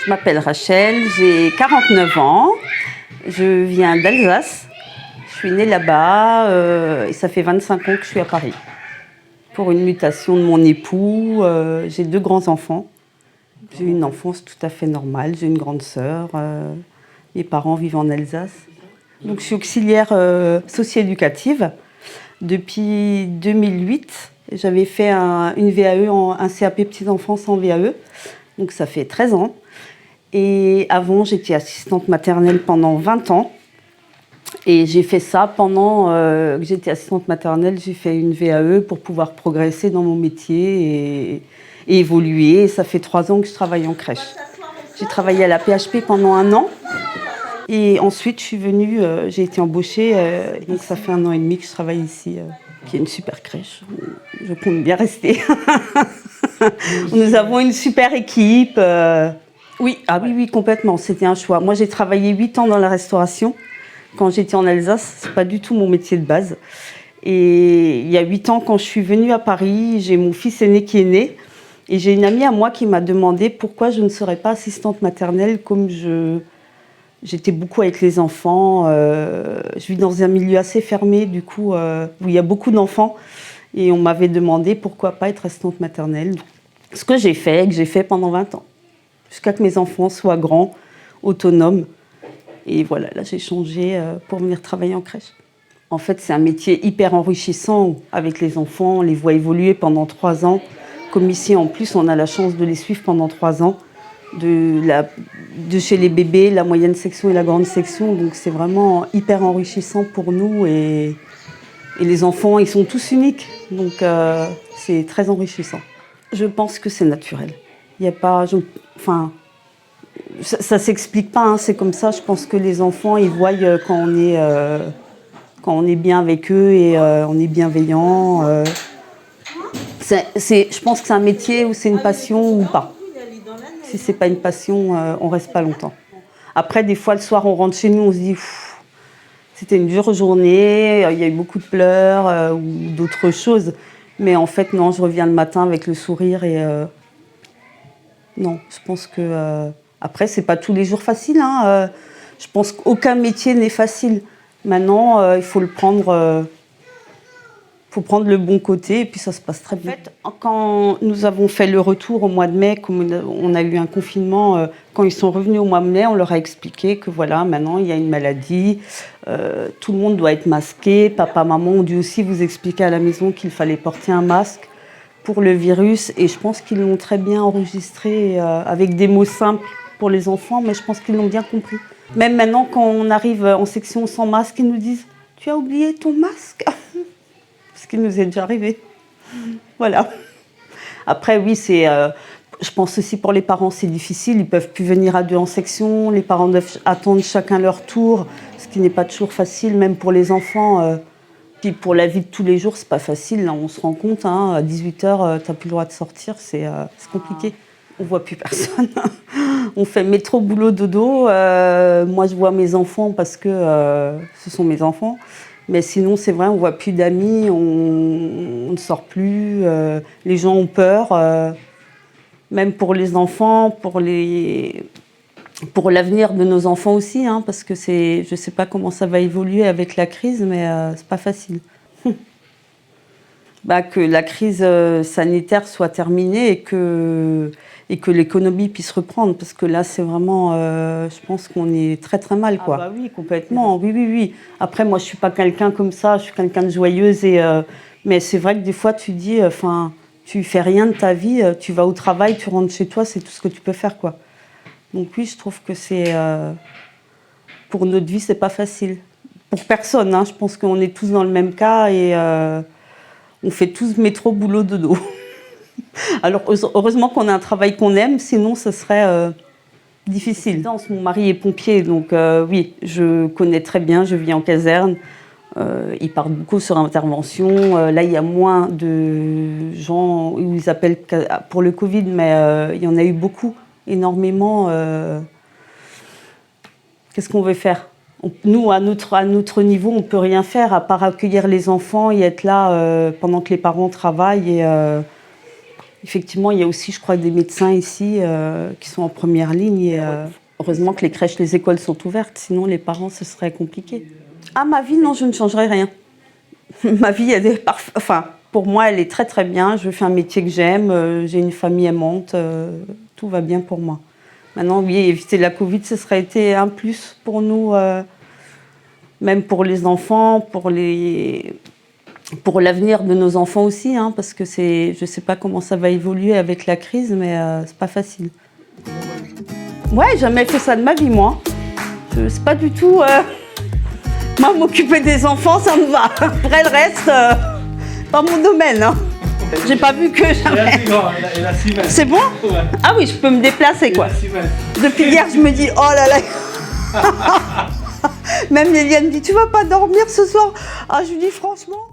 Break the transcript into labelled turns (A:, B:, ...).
A: Je m'appelle Rachel, j'ai 49 ans, je viens d'Alsace, je suis née là-bas et ça fait 25 ans que je suis à Paris. Pour une mutation de mon époux, j'ai 2 grands-enfants. J'ai eu une enfance tout à fait normale, j'ai une grande sœur, mes parents vivent en Alsace. Donc je suis auxiliaire socio-éducative depuis 2008. J'avais fait une VAE, un CAP Petite Enfance en VAE, donc ça fait 13 ans. Et avant, j'étais assistante maternelle pendant 20 ans. Et j'ai fait ça pendant que j'étais assistante maternelle, j'ai fait une VAE pour pouvoir progresser dans mon métier et évoluer. Et ça fait 3 ans que je travaille en crèche. J'ai travaillé à la PHP pendant 1 an. Et ensuite, je suis venue, j'ai été embauchée. Donc ça fait 1 an et demi que je travaille ici, qui est une super crèche. Je compte bien rester. Nous avons une super équipe. Oui, oui, complètement. C'était un choix. Moi, j'ai travaillé 8 ans dans la restauration. Quand j'étais en Alsace, c'est pas du tout mon métier de base. Et il y a 8 ans, quand je suis venue à Paris, j'ai mon fils aîné qui est né. Et j'ai une amie à moi qui m'a demandé pourquoi je ne serais pas assistante maternelle comme j'étais beaucoup avec les enfants. Je vis dans un milieu assez fermé, du coup, où il y a beaucoup d'enfants. Et on m'avait demandé pourquoi pas être assistante maternelle. Ce que j'ai fait pendant 20 ans. Jusqu'à que mes enfants soient grands, autonomes. Et voilà, là j'ai changé pour venir travailler en crèche. En fait, c'est un métier hyper enrichissant avec les enfants. On les voit évoluer pendant 3 ans. Comme ici, en plus, on a la chance de les suivre pendant 3 ans. De chez les bébés, la moyenne section et la grande section. Donc c'est vraiment hyper enrichissant pour nous. Et les enfants, ils sont tous uniques. Donc c'est très enrichissant. Je pense que c'est naturel. Il n'y a pas... Ça s'explique pas, hein, c'est comme ça. Je pense que les enfants, ils voient quand on est bien avec eux et on est bienveillant. Je pense que c'est un métier où c'est une passion ou pas. Si c'est pas une passion, on reste pas longtemps. Après, des fois, le soir, on rentre chez nous, on se dit c'était une dure journée, il y a eu beaucoup de pleurs ou d'autres choses. Mais en fait, non, je reviens le matin avec le sourire et non, je pense que... Après, c'est pas tous les jours facile, hein. Je pense qu'aucun métier n'est facile. Maintenant, il faut prendre le bon côté et puis ça se passe très bien. En fait, quand nous avons fait le retour au mois de mai, comme on a eu un confinement, quand ils sont revenus au mois de mai, on leur a expliqué que voilà, maintenant il y a une maladie, tout le monde doit être masqué. Papa, maman ont dû aussi vous expliquer à la maison qu'il fallait porter un masque pour le virus et je pense qu'ils l'ont très bien enregistré avec des mots simples pour les enfants, mais je pense qu'ils l'ont bien compris. Même maintenant, quand on arrive en section sans masque, ils nous disent « Tu as oublié ton masque ?» Ce qui nous est déjà arrivé. Voilà. Après, oui, je pense aussi pour les parents, c'est difficile. Ils ne peuvent plus venir à 2 en section. Les parents doivent attendre chacun leur tour, ce qui n'est pas toujours facile, même pour les enfants. Puis pour la vie de tous les jours, c'est pas facile. Là, on se rend compte, hein, à 18h, tu n'as plus le droit de sortir, c'est compliqué. On ne voit plus personne. On fait métro, boulot, dodo. Moi, je vois mes enfants parce que ce sont mes enfants. Mais sinon, c'est vrai, on ne voit plus d'amis, on ne sort plus. Les gens ont peur, même pour les enfants, pour l'avenir de nos enfants aussi, hein, parce que je ne sais pas comment ça va évoluer avec la crise, mais c'est pas facile. Que la crise sanitaire soit terminée et que l'économie puisse reprendre, parce que là, c'est vraiment, je pense qu'on est très très mal, quoi. Ah bah oui, complètement, oui. Après, moi, je suis pas quelqu'un comme ça, je suis quelqu'un de joyeuse, mais c'est vrai que des fois, tu dis, tu fais rien de ta vie, tu vas au travail, tu rentres chez toi, c'est tout ce que tu peux faire, quoi. Donc oui, je trouve que pour notre vie, c'est pas facile. Pour personne, hein, je pense qu'on est tous dans le même cas et on fait tous métro, boulot, dodo. Alors, heureusement qu'on a un travail qu'on aime, sinon ce serait difficile. Mon mari est pompier, donc oui, je connais très bien, je vis en caserne. Il part beaucoup sur intervention. Là, il y a moins de gens où ils appellent pour le Covid, mais il y en a eu beaucoup, énormément. Qu'est-ce qu'on veut faire ? Nous, à notre niveau, on ne peut rien faire à part accueillir les enfants et être là pendant que les parents travaillent Effectivement, il y a aussi, je crois, des médecins ici qui sont en première ligne. Et, heureusement que les crèches, les écoles sont ouvertes, sinon les parents, ce serait compliqué. Ah, ma vie, non, je ne changerai rien. Ma vie, elle est enfin, pour moi, elle est très très bien. Je fais un métier que j'aime, j'ai une famille aimante, tout va bien pour moi. Maintenant, oui, éviter la Covid, ce serait été un plus pour nous, même pour les enfants, pour l'avenir de nos enfants aussi, hein, parce que je ne sais pas comment ça va évoluer avec la crise, mais c'est pas facile. Ouais, jamais fait ça de ma vie, moi. C'est pas du tout... Moi, m'occuper des enfants, ça me va. Après, le reste, pas mon domaine. Hein. J'ai pas vu que jamais... C'est bon? Ouais. Ah oui, je peux me déplacer, quoi. Depuis hier, je me dis, oh là là. Même Léliane me dit, tu vas pas dormir ce soir? Ah, je lui dis, franchement...